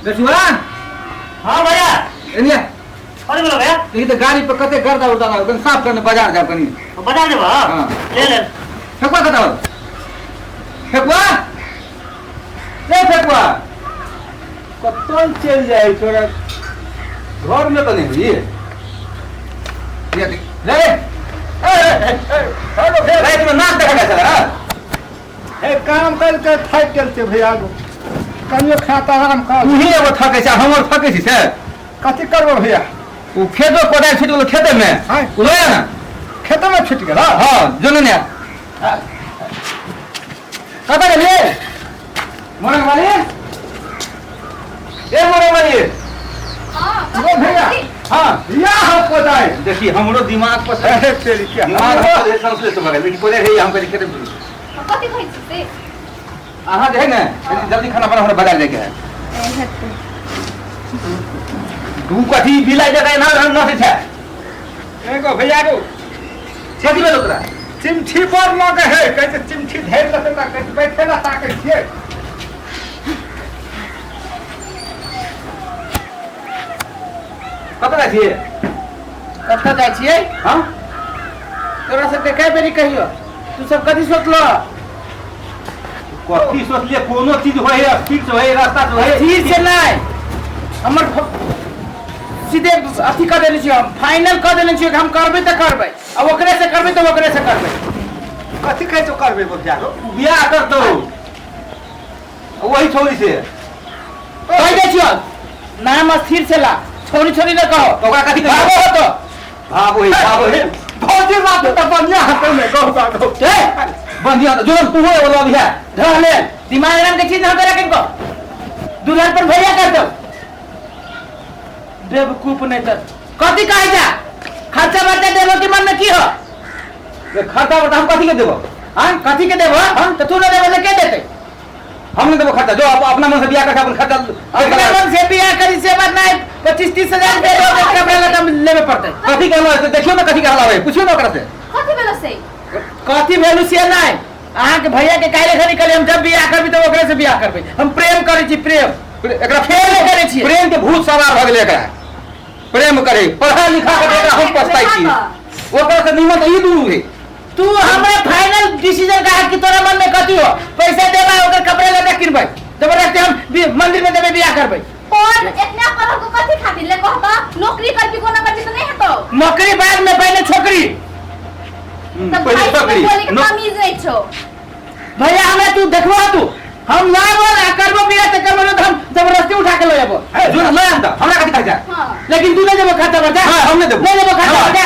रसुआ हाँ भैया एनिया अरे बोलो भैया ये तो गाड़ी पे कते गर्दा उड़दा ना कन साफ करने बाजार जा कनी बता दे हां ले ले फेंकवा कता फेंकवा ले फेंकवा कतन चल जाए छोरा घर में तो नहीं ये ले हेलो भाई तुम नाक देखा कैसा हे काम कर के थक गेल छै भैया कनियो खाता आराम कर तू ही एगो थके छै हमर थके छी से कथी करबो भैया उ खेतो कोदाल छिट गेल खेते में हां ले ना खेत में छूट गेल हां जोने ने कता गेलिए मोरे वाली ए मोरे वाली ओ भैया हां या हम कोदाय देखिए हमरो दिमाग पर अरे तेरी क्या दिमाग पर संस्कृत मगर लेकिन कोले है हम कहीं खेते कथी कहै छी से अहाँ जे है ना जल्दी खाना बना हमरा बाजार जाके है तू कथी बिलाई जगह ना न से छै एगो भैया रो कथी भेल ओकरा चिमठी पर लगे है कहै चिमठी धैर लेते ना कहै बैठे ना ताकै छियै कतऽ जाइ छियै कतऽ जाइ छियै हां तोरा सबके कई बेरी कहियो तू सब कथी सोचलो कथी सोचलिए कोनो चीज होय है फिक्स होय रास्ता तो है ठीक से नहीं हमर सीधे अथी कर देने छियै हम फाइनल कर देने छियै कि हम करबै तऽ करबै अब ओकरे से करबै तऽ ओकरे से करबै कथी कहै छौ करबै भैया रो बियाह कर दो वही छोरी से कह दै छियो नाम स्थिर से ला छोरी छोरी न कहो ओकरा कथी भागो हो तो भागो है भौजी बात तो बढ़िया हते में कहू ए बंदिया जो तू हो बोलो अभी है धर ले दिमाग नाम के चीज हम तेरा किनको दुल्हन पर भैया कर दो बेवकूफ नहीं तर कथी कहे जा खर्चा बर्चा देबो कि मन में की हो खाता बता हम कथी के देबो हां कथी के देबो हम तो तू न देबो के देते हमने देबो खाता जो अपना मन से बियाह करके अपन खाता अपना मन से बियाह करी से बात नहीं 25-30 हजार दे दो कपड़ा लता लेवे पड़ते कथी कहला है देखियो ना कथी कहला है पूछियो ना ओकरा से कथी भेलो से कथी वैल्यू से नहीं अहाँ के भैया के काहे खरी करे हम जब बियाह करबी तो ओकरे से बियाह करबे हम प्रेम करै छी प्रेम एकरा खेल करे छी प्रेम के भूत सवार भ गेलै एकरा प्रेम करे पढ़ा लिखा के एकरा हम पछताई छी ओकरा से निमन तो ई दूर है तू हमरा फाइनल डिसीजन का है कि तोरा मन में कथी हो पैसा देबा ओकर कपड़ा लता किनबै जबरदस्ती हम मंदिर में देबे बियाह करबै और इतना पढ़ल को कथी खातिर ले कहबा नौकरी करबी कोना करबी तो नहीं हेतो नौकरी बाद में पहले छोकरी तब पहले भाई छोकरी बोले के तमीज नहीं छो भैया हमरा तू देखबो तू हम ना बोल करबो बियाह त करबो तो हम जबरदस्ती उठा के ले जाबो जो ले आंदा हमरा कथी कहै छै हां लेकिन तू नहीं देबो खाता बता हां हमने देबो नहीं देबो खाता बता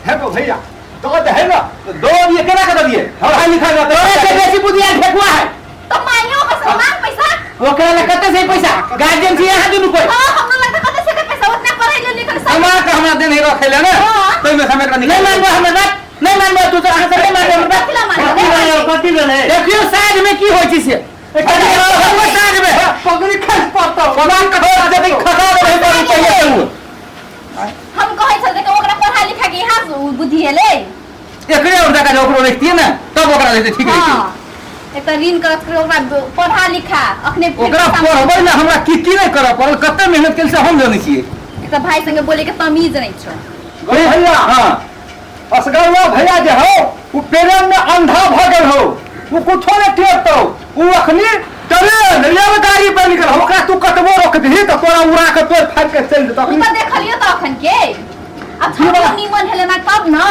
है तो भैया तो है ना दो ये केना कर दिए पढ़ा लिखा ना तोरे से बेसी बुधिया फेकुआ है तो मानियो का सामान पैसा ओकरा ले कते से पैसा गार्जियन से यहाँ दुनु कोई हां हमरा लगता कते से पैसा उतना पढ़ाई ले लिखल सब हमरा के हमरा देन हेरो खैले ना तो में समय एकरा नहीं मानबो हमरा बात नहीं मानबो तू तो अहाँ से नहीं मानबो हमरा कथी ला मानबो कथी भेलै देखियो साइड में की होय छी से साइड में पगड़ी खस पड़ता कमान का जब खसा रहे तो चाहिए हम कहै छल कि ओकरा पढ़ाई लिखा के यहाँ बुद्धि हेले एकरे और जगह ओकरो रखती ना तब ओकरा लेते ठीक रहती हां एक ऋण करत के ओकरा पढ़ा लिखा अखने ओकरा पढ़बै ना हमरा की नहीं करऽ पड़ल कते मेहनत केल से हम जानै छियै एक भाई संगे बोले के तमीज नहीं छो भैया हां असगरवा भैया जे हो वो प्रेम में अंधा भ गेल हो वो कुछो नहीं टेरतो वो अखनी ट्रेन रेलगाड़ी पर निकल ओकरा तू कतबो रोक दही तो तोरा उड़ा के तोड़ फाड़ के चल जेतो ऊपर देखलियो तो अखन के अब छो निमन हेले ना तब ना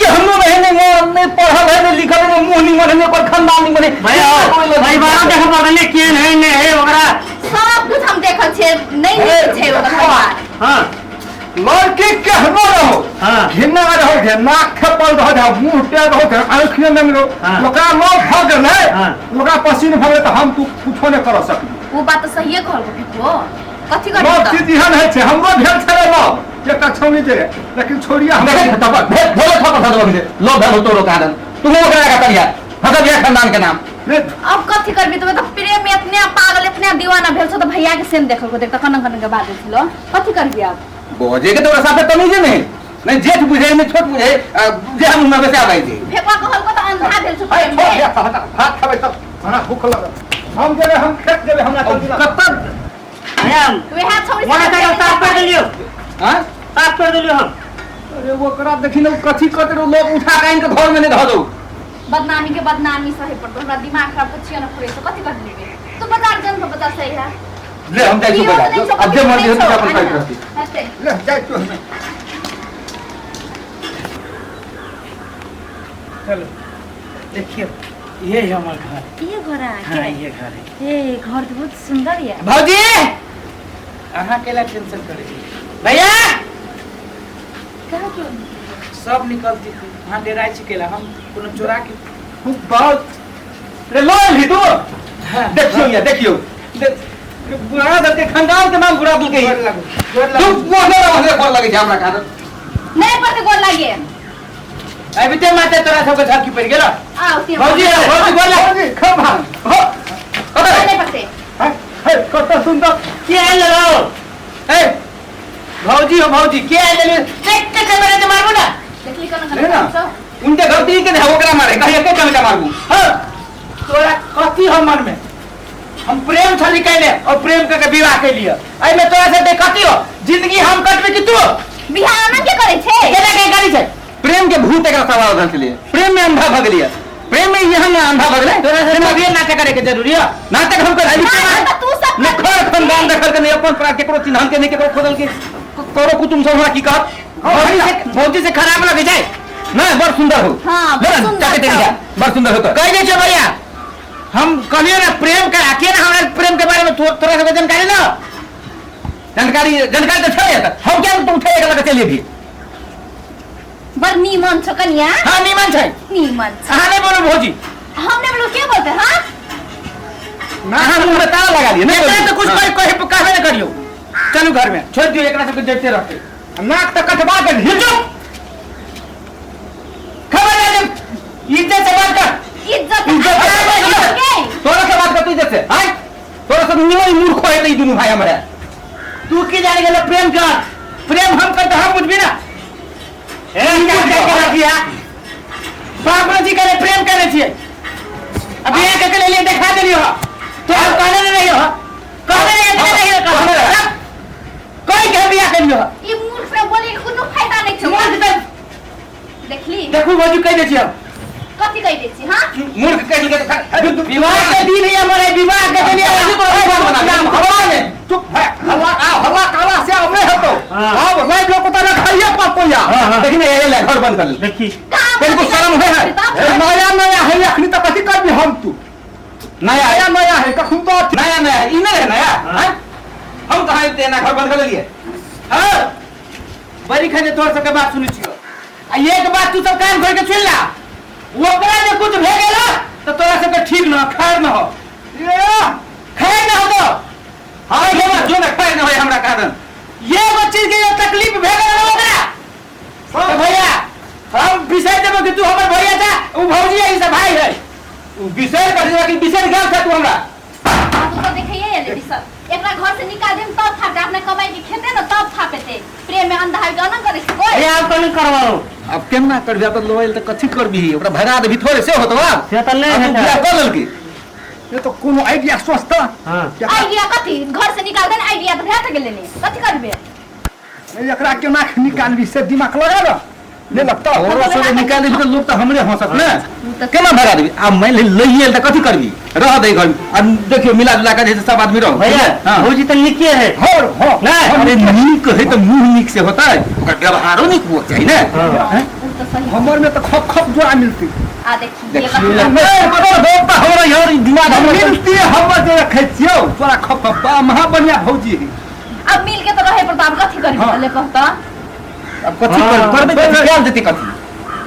के हम रहने नहीं पढ़ल है लिखल है मुंह नहीं मने पर खानदान नहीं मने भैया भाई बारा देख पड़ले के नहीं ने है ओकरा सब कुछ हम देखल छे नहीं नीक छे ओकर परिवार हां लड़की कहबो रहो हां घिन्ना रहो जे नाक खपल रहो जे मुंह टेढ़ रहो जे आंखियों में मिलो ओकरा लोग भ गेलै ओकरा पसीन भ गेलै त हम तू कुछो नहीं कर सकबी वो बात तो सही है कहल को कथी कर लोग चीज एहन है छे हमरो भेल छले लोग एक छौनी जे लेकिन छोड़िया हम देख तब भोले थप था दो लो भलो तोरो कारण तू ओकरा का करिया भगत या खानदान के नाम अब कथी करबी तो प्रेम में इतने पागल इतने दीवाना भेल छो तो भैया के सेम देखल को देख त कनन के बात छलो कथी करबी अब बोझे के तोरा साथे तमीज नहीं जेठ बुझे नहीं छोट बुझे जे हम में बसा भाई जी फेकवा कहल को त अंधा भेल छो प्रेम में भात खाबे तब हमरा भूख लगल हम जेबे हम खेत जेबे हमरा कत्ता हम वे हाथ छोड़ वहां तक साफ कर दियो हां साफ कर दियो हम अरे वो करा देखी ना कथी कते लोग उठा के इनके घर में नहीं धो दो बदनामी के बदनामी सहे पर हमरा दिमाग खराब कुछ न पूरे तो कथि कर लेबे तो बाजार जन तो पता सही है ले हम जाई बाजार अब जे मर्जी हो तो अपन फाइट करती हटे ले जाए तू चलो देखिए ये है हमारा घर। ये घर है हाँ ये घर है। ए घर तो बहुत सुंदर है भौजी अहाँ केला टेंशन करे भैया कहां क्यों सब निकलती थी हाँ डेराई छिकेला हम कोनो चोरा के खूब बहुत रे लो ली तू हाँ, देखियो ये देखियो बुरा दर के खानदान के नाम बुरा दुल के गोर लागो तू वो ना कर लगे हमरा का नहीं पड़ते गोल लागे अभी ते माते तोरा सबके झरकी पड़ गेल आओ ती भौजी गोर लागो जी खबा हो नहीं पड़ते है कत सुंदर के आइल लो ए भौजी हो भौजी के आइल ले टेक टेक मेरे ते मारबो ना देखली ले ना कौन उनके घर ती के ओकरा मारे कहिए के चमचा मारबू हां तोरा कथी हो मन में हम प्रेम छली कैले और प्रेम के विवाह के लिए आई में तोरा से कथी हो जिंदगी हम कटबे कि तू बिहार में के करे छे केना के गाड़ी छै प्रेम के भूत एकरा सवाल धन के लिए प्रेम में अंधा भग लिया प्रेम में यहाँ में अंधा भग ले तोरा से कभी नाटक करे के जरूरी है नाटक हम कर ना तू सब न खर खानदान देखल के नहीं अपन प्राण केकरो चिन्हन के नहीं केकरो खोदल के करो कुतुम सब हमरा की कहत भौजी से खराब लगे जाए ना बड़ सुंदर हो हाँ, बड़ सुंदर चाके देख जा बड़ सुंदर हो तो कह दे छे भैया हम कहियो ना प्रेम का के ना हमरा प्रेम के बारे में तोरा से जानकारी ना जानकारी तो छै हम क्या तुम उठे एक लगे चलिए भी बड़ नीमन छ कनिया हां निमन छै नीमन छ हां नहीं बोलो भौजी हमने बोलो क्या बोलते हां ना हम मुंह में ताला लगा लिए नहीं नहीं तो कुछ कोई कहबे ना करियो चलो घर में छोड़ दियो एकरा सबके देखते रहते नाक तक कटवा के हिजो खबर दे इज्जत से बात कर इज्जत तोरा से बात करती जैसे हाय तोरा से निमन मूर्ख है नहीं दोनों भाई हमारे तू की जाने गेल प्रेम कर प्रेम हम करते हम बुझबी ना ए क्या कर दिया बाबा जी करे प्रेम करे छिए अभी एक के लिए दिखा देलियो तो हम कहने नहीं हो कहने नहीं हो कोई कह दिया करियो ये मूर्ख से बोले कोनो फायदा नहीं छ मूर्ख तो देखली देखो बाजू कह दे छिए कथि कह दे छी हां मूर्ख कह के विवाह के दिन है हमारे विवाह के दिन हवा में चुप है हवा काला से अब नहीं हटो अब मैं जो पता ना खाइए पापोया लेकिन ये ले घर बंद कर ले देखी तेरे शर्म है नया नया है अखनी तक कथी करबी हम तू नया नया नया है कखुन तो नया नया ई नहीं है नया हम कहां तेना घर बंद कर लिए हां बड़ी खाने तोर सबके बात सुनि छियो आ एक बात तू सब कान भर के सुन ला ओकरा जे कुछ भे गेला तो तोरा सबके ठीक न खैर न हो खैर न हो तो हां ये बात जो ना खाए ना होय हमरा कारण ये बच्चे के तकलीफ भे गेला ओकरा तो भैया हम विषय देबो कि तू हमर भैया था उ भौजी है सब भाई है विषय कर कि विषय ज्ञान था तू हमरा तू तो देखिए ये लेडी सब एकरा घर से निकाल देम तब था अपने कमाई के खेते न तब था पेते प्रेम में अंधा है ना करे कोई अरे आप कौन करवाओ अब केना करबी अब लोयल त कथि करबी ओकरा भगा देबी थोड़े से होतो से त नहीं तू बियाह है कर ललकी ये तो कोनो आइडिया सोचता हां आइडिया कथि घर से निकाल देन आइडिया तो भेट गेले ने कथि करबे एकरा केना निकालबी से दिमाग लगा रे ले लगता और से निकाल देबी त लोग त हमरे हंसत ना केना भगा देबी अब मैं लइयल त कथि करबी रह दे घर अब देखियो मिला जुला के सब आदमी रहो भैया भौजी तो निके है और हो ना अरे नीक है तो मुंह नीक से होता है ओकर व्यवहारो नीक हो चाहिए ना तो सही हमर में तो खप खप जोड़ा मिलती आ देखिए ये देखियो कथि मैं बड़ा होता हमरा यार दिमाग हमरा मिलती हमर जे रखे छियो तोरा खप खप महा बढ़िया भौजी है अब मिल के तो रहे पर अब कथि करबे हाँ। ले कहता अब कथि करबे त क्या देती कथि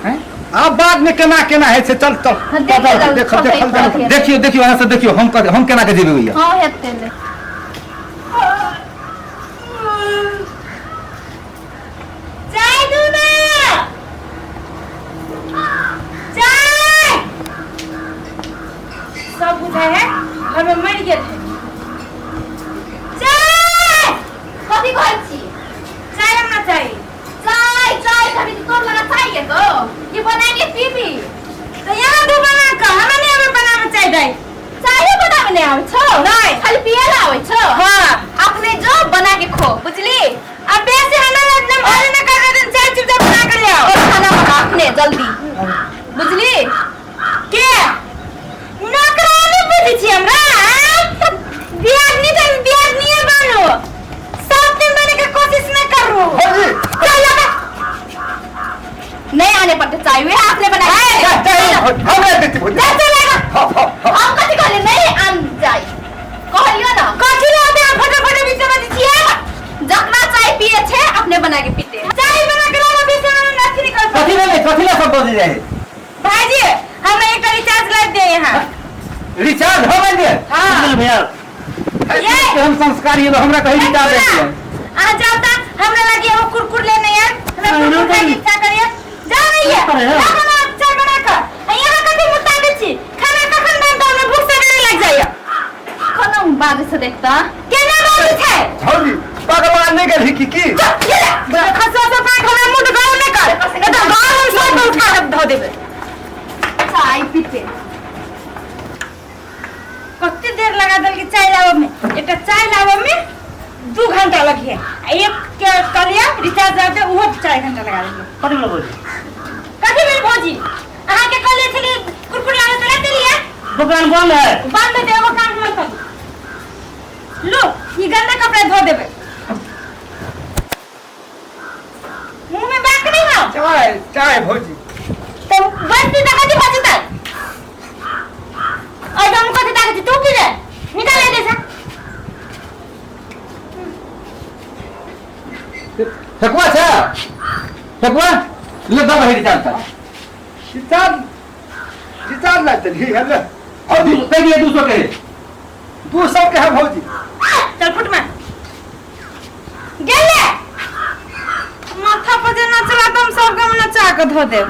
हैं अब बाद में केना केना है से चल चल देखियो देखियो यहाँ से देखियो हम केना के जेबे भैया हां हेते ले चाय दू ना चाय सब बुझाए है घर में मर गेल है चाय कथी कहै छी चाय हमरा चाहिए चाय चाय कभी तोर लगा चाहिए तो ये बनाएंगे पीपी तो यहाँ दो बना का हमें नहीं हमें बनावे चाय दे चाय बनावे नहीं आवे छो नहीं खाली पिए ला आवे छो हां अपने कथी ला सब बोल जाए भाजी हम एक रिचार्ज ला दे यहाँ रिचार्ज हो गए दे हाँ भैया ये हम संस्कारी है हमरा कहीं रिचार्ज देती है आ जाता हमरा लगी वो कुरकुर लेने यार हमरा कुरकुर खाने की इच्छा करिए जा रही है बना चाय बना कर यहाँ कभी मुत्ता छी खाना कखन दान तो में भूख से नहीं लग जाइए खाना बाद से देखता केना बात है हौली भगवान ने गली की खसवा से पाक हमरा मुंह गाव में कर ए तो गाव में सब उठा के धो देबे चाय पीते कत्ते देर लगा दल के चाय लावे में एकटा चाय लावे में 2 घंटा लगी है एक के कलिया रिचार्ज रहते वो 4 घंटा लगा देंगे कथी बोल बोल कथी में भौजी अहाँ के कलिया छली कुरकुर लावे तो रहते लिया दुकान बंद है बंद दे वो काम मत कर लो ये गंदा कपड़ा धो देबे मुंह में बात नहीं हो चाय चाय भौजी तो बंदी तक कथी बचता और तुम कथी तक तू की रे निकाल ले जैसा ठकुआ छा ठकुआ ले दो भाई रिचार्ज का रिचार्ज ला चली है और पे दिए 200 के 200 के है भौजी चल फुट में गेले माथा पर जे नचला तुम सब के नचा के धो दे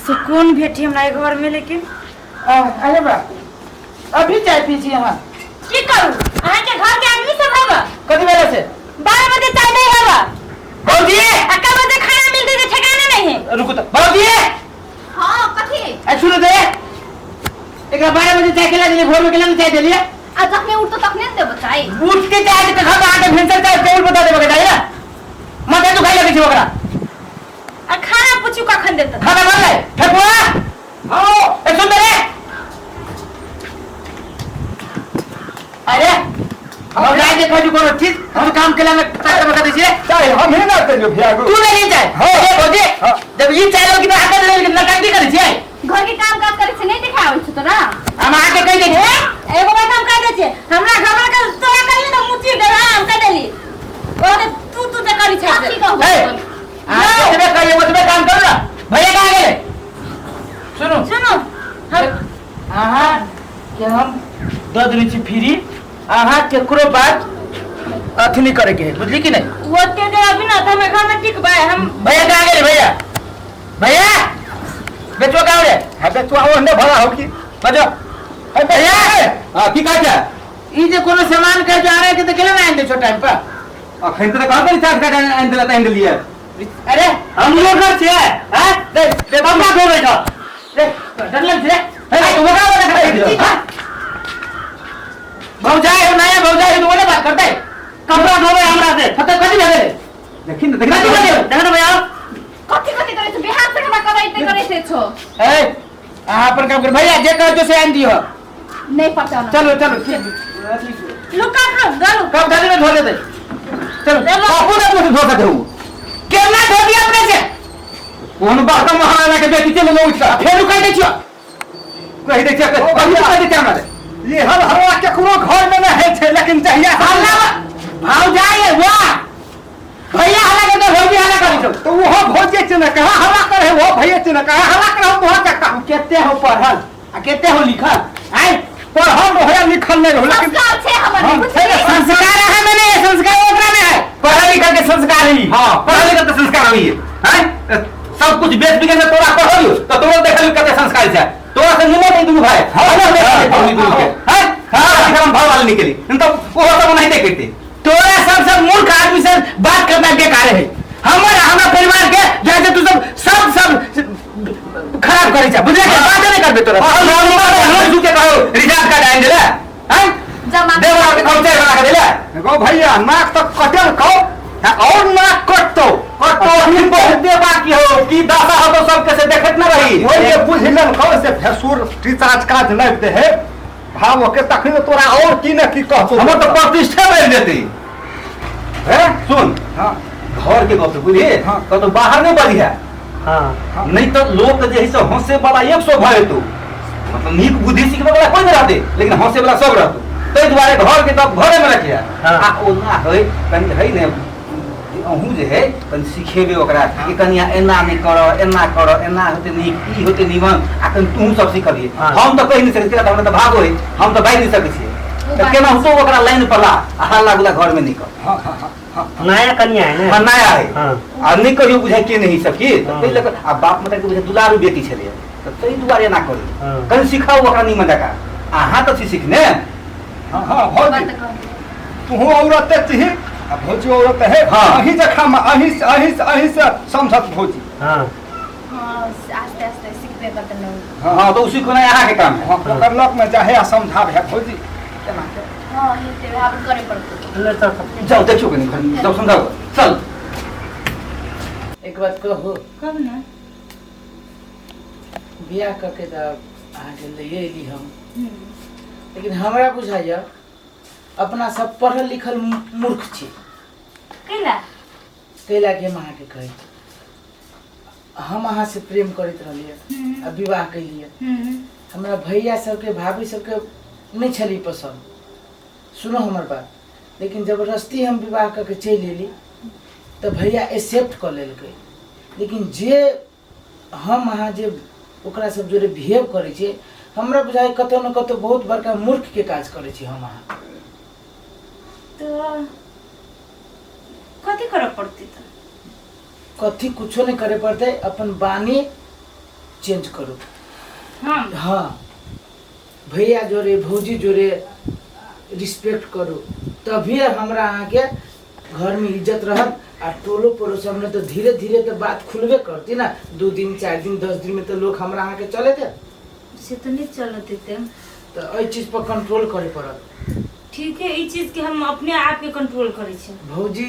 सुकून भेटी हमरा घर में लेकिन अरे बा अभी चाय पीछे यहाँ की करू अहाँ के घर के आदमी सब हवा कथी वजह से 12 बजे चाय नहीं हवा भौजी अक्का बजे खाना मिलते थे ठिकाना नहीं है रुको तो भौजी हां कथी सुनो दे एक 12 बजे चाय खिला दिले भोर में खिला चाय दे लिया आ तखने उठ तो तखने दे बताई उठ के चाय के घर आके भेंसर चाय टेबल बता दे बगैर ना मत तो खाई लगे छी ओकरा आ खाना पूछू कखन देता खाना बन ले ठकुआ आओ ए सुन रे अरे हम जाए देखो जो करो ठीक हम काम के लिए में ताकत बता दीजिए चाय हम ही ना करियो भैया तू नहीं जाए ए भौजी जब ये चाय लोग की हाथ में ले नकाटी कर छिए घर के काम काज करे से नहीं दिखावे छ तोरा हम आके कह दे एगो बात हम कह दे छे हमरा घर का तोरा करी ना मुची दे हम कह देली ओके तू ते करी छ की कहू हां तेरे कहिए वो तुम्हें काम करो ना भैया कहां गए सुनो सुनो हम आहा के हम दद रुचि फिरी आहा केकरो बात अथी नहीं करे के बुझली कि नहीं वो ते दे अभी ना तो घर में टिक बा हम भैया कहां गए भैया भैया बेचवा कहां रे है बेचवा ओने भरा हो की बजो ए भैया हां की कहता ई जे कोनो सामान के जा रहे के तो केले ना आइन दे छो टाइम पर अखन तो कहां पर रिचार्ज का आइन दिला आइन दिलिए अरे हम लोग घर से है दे हम ना धो बैठो दे डर लग रे ए तू बगा बगा खाई भौजाई हो नया भौजाई तो बोले बात करते कपड़ा धोवे हमरा से खतर कथी भेले देखिन कथी भेले देखो भैया कथी कथी करे छ बिहार से हमरा करैते करे से छो ए आहा पर काम कर भैया जे कह जो से आइन दियो नहीं पता ना चलो चलो लुका लो गालो कब डाली में धो दे चलो बापू ने मुझे धोखा दे केना धो दिया अपने से कौन बात महाराणा के बेटी चलो लो उठा फेर कह दे छियो कह दे क्या कह दे क्या मारे ये हल हवा केकरो घर में नहीं है लेकिन चाहिए हल्ला भौजाई वाह भैया हल्ला के तो भौजी हल्ला करी छो तो वो भौजे चिन्ह कहा हवा करे वो भैया चिन्ह कहा हवा करे बहुत जगह हम केते हो पढ़ल आ केते हो लिखल आइ पर हम होया लिखल नहीं हो लेकिन संस्कार छे हमर हम बुझे संस्कार है मैंने संस्कार ओकरा में है पढ़ा लिखा के संस्कार ही हां पढ़ा लिखा के संस्कार हुई है सब कुछ बेच बिके में तोरा पढ़ो तो तोरा देखल कते संस्कार है तोरा से निमो नहीं तू भाई हां हां हां हम भाव वाले निकली तो वो सब नहीं देखते तोरा सब मूर्ख आदमी से बात करना बेकार है हमरा परिवार के जैसे तू सब खराब करे छ बुझले के बात नहीं करबे तोरा हम के कहो रिचार्ज का डाइन देला हैं जमा देवा के खर्चा बना के देला गो भैया नाक तक कटल को और नाक कटतो ही बहुत दे बाकी हो की दासा हो तो सब कैसे देखत ना रही वो ये बुझलन कौन से फैसुर रिचार्ज कार्ड नहीं दे है भाव के तखन तोरा और की न की कहतो हम तो प्रतिष्ठा बढ़ देती है सुन हां घर के बात बुझिए हाँ। तो बाहर नहीं बढ़िया हां नहीं तो लोग जे है हंसे वाला 100 भरे तो मतलब नीक बुद्धि सीखने वाला कोई नहीं रहते लेकिन हंसे वाला सब रहते तो द्वारे घर के तब घरे में रखिया हाँ। आ ओ ना होय कहीं है ने अहूँ जे है कनि सिखेबे ओकरा कि कनिया एना नहीं करो एना होते नीक ई होते निमन आ कनि तू सब सिखलिए हम तो कहि नहीं सकै छी हमरा तो भागो है हम तो बाइज नहीं सकै छी तो केना तो ओकरा लाइन पर ला हल्ला गुला घर में निकल हां नया कन्या है ना नया है हां आ नहीं कहियो बुझाइ के नहीं सकी तो पहिले आ बाप मत के बुझाइ दुलारू बेटी छले तो तई दुआरे ना करी कनि सिखाओ ओकरा निमन जका आहा तो सिखने हां हो तू औरत छी आ भौजी औरत है अही जखा में अही से समझत भौजी हां आस्ते आस्ते सीखबे करते लोग हां तो उसी को ना यहाँ के काम है ओकर लक में चाहे समझाव है भौजी हां ये ते आप करे पड़ते ले चल जाओ देखो कनि जाओ समझाओ चल एक बात कहो कब ना बियाह करके तो आगे ले एली हम लेकिन हमरा बुझाइया अपना सब पढ़ल लिखल मूर्ख छी केला कैला के हम अहाँ के कही हम अहाँ से प्रेम करते रहलिए आ विवाह कैलिए हमरा भैया सबके भाभी सबके नहीं छली पसंद सुनो हमर बात लेकिन जबरदस्ती हम विवाह करके चलि एली तो भैया एक्सेप्ट कर लेलकै लेकिन जे हम अहाँ जे ओकरा सब जोरे बिहेव करै छियै हमरा बुझाइ कतौ न कतौ बहुत बड़का मूर्ख के काज करै छी हम अहाँ तो कथी करे पड़ती तो कथी कुछो नहीं करे पड़ते अपन बानी चेंज करो हां हाँ भैया जोरे भौजी जोरे रिस्पेक्ट करो तभी हमरा अहाँ के घर में इज्जत रहत आ टोलो पड़ोस में तो धीरे धीरे तो बात खुलबे करती ना 2 दिन 4 दिन 10 दिन में तो लोग हमरा अहाँ के चले थे से तो नहीं चलते थे तो एहि चीज पर कंट्रोल करे पड़त ठीक है ई चीज के हम अपने आप के कंट्रोल करे छी भौजी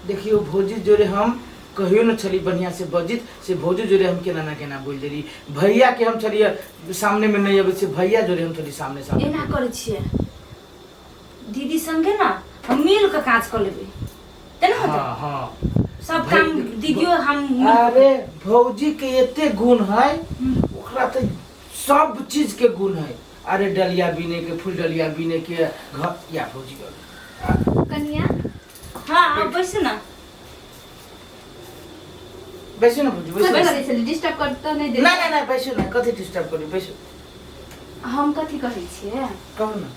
देखियो भौजी जोरे हम कहियो न छली बढ़िया से बजित से भौजी जोरे हम केना ना केना बोल देली भैया के हम छलिए सामने में नहीं आबे से भैया जोरे हम छली सामने सामने एना करे छिए दीदी संगे ना हम मिल के काज कर लेबे तेना होता हाँ हाँ सब काम दीदियो हम अरे भौजी के एते गुण है ओकरा तो सब चीज के गुण है अरे डलिया बीने के फूल डलिया बीने के घर या भौजी कन्या हां अब बैठ ना बैसो ना भौजी बैसो करे छली डिस्टर्ब करतो नहीं दे नहीं नहीं नहीं बैसो ना कथी डिस्टर्ब करी बैसो हम कथी कहै छिए कहू ना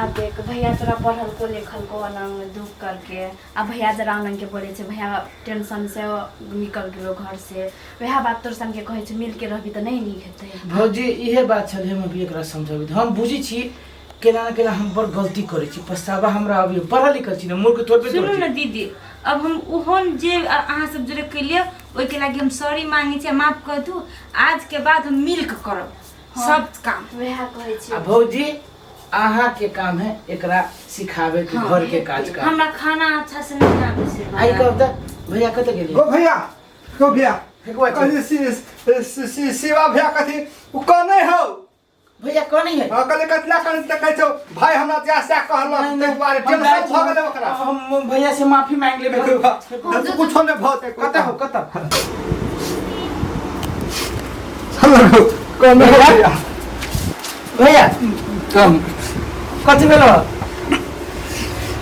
अब देख भैया तोरा पढ़ल को लिखल को अनंग दुख करके अब भैया जरा अनंग के बोले छे भैया टेंशन से निकल गेलो घर से वह बात तोर संग के कहै छे मिल के रहबी त नहीं नीक हेतै भौजी इहे बात छले हम अभी एकरा समझाबी हम बुझी छी केना ना केना हम बड़ गलती करे छी पछतावा हमरा अभी पढ़ल लिखल छी ना मूर्ख थोड़बे सुनो ना दीदी अब हम ओहन जे अहाँ सब जरे कइले ओइ के लागि हम सॉरी मांगे छी माफ कर दू आज के बाद हम मिल के करब सब काम वह कहै छी भौजी आहा के काम है एकरा सिखावे के घर के काज का हमरा खाना अच्छा से नहीं आबै छै आई कहता भैया कत गेली गो भैया कथी सेवा भैया कथी उ कने हो भैया कौन है हां कले कतला कन त कहै छौ भाई हमरा जैसा कहलक ते बारे टेंशन भ गेलै ओकरा हम भैया से माफी मांग लेबे कुछो ने भते कत हो कत कने भैया भैया कम कथी भेलो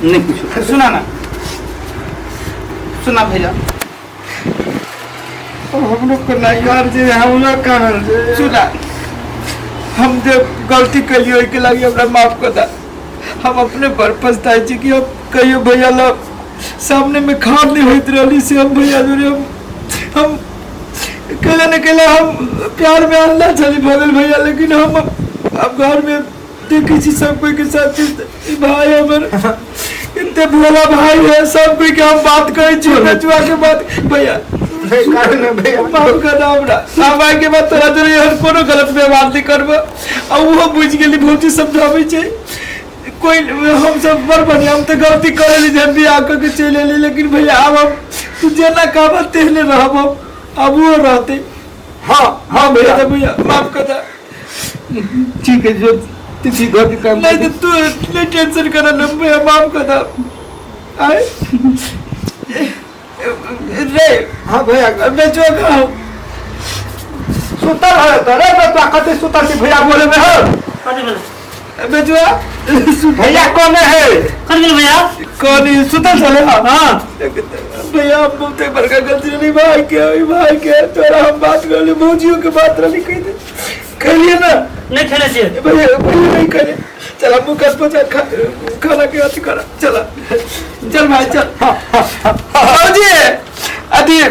नहीं कुछ सुना ना सुना भैया हम लोग को नहीं यार जे हम लोग कहल जे सुना हम जे गलती कलियो के लागि हमरा माफ कर दा हम अपने पर पछताई छी कि हम कहियो भैया लोग सामने में खान नहीं होइत रहली से हम भैया जोरे हम केला न केला हम प्यार में अल्लाह चली भगल भैया लेकिन हम अब घर में देखी छी सब कोई के साथ भाई हमर इतने भोला भाई है सब कोई के हम बात करे छी नचवा के बात भैया माफ कर दो हमरा अब आइ के बाद तोरा जोरे हर कोनो गलत व्यवहार नहीं करबो आ वो बुझ गेली भौजी समझाबै छै कोई हम सब बड़ बढ़िया हम तो गलती करे ली जब भी आकर के चले एली लेकिन भैया अब हम तू जेना कहबा तेहने रहब अब वो रहते हाँ भैया माफ कर दे ठीक है जो तिथि घर के काम नहीं तो तू नहीं टेंशन कर ना भैया माफ कर दे आए रे हाँ भैया बेचो खाओ सुतर है तो रे तो कते सुतर की भैया बोले में हो कथी बोले बेजुआ भैया कौन है कर गेल भैया कौन सुतल चले हां भैया हम बहुत बड़का गलती नहीं भाई के तोरा हम बात कर ले भौजियों के बात रही कह दे कहलिए ना नहीं खेले छे भैया नहीं करे चल हम कस पचा खाना के अथी करा चल भाई चल भौजी अथी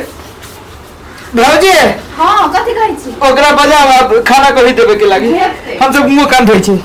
भौजी हां कथि कहै छी ओकरा बजावा खाना कहि देबे के लागी हम सब मुंह कान धोइ छी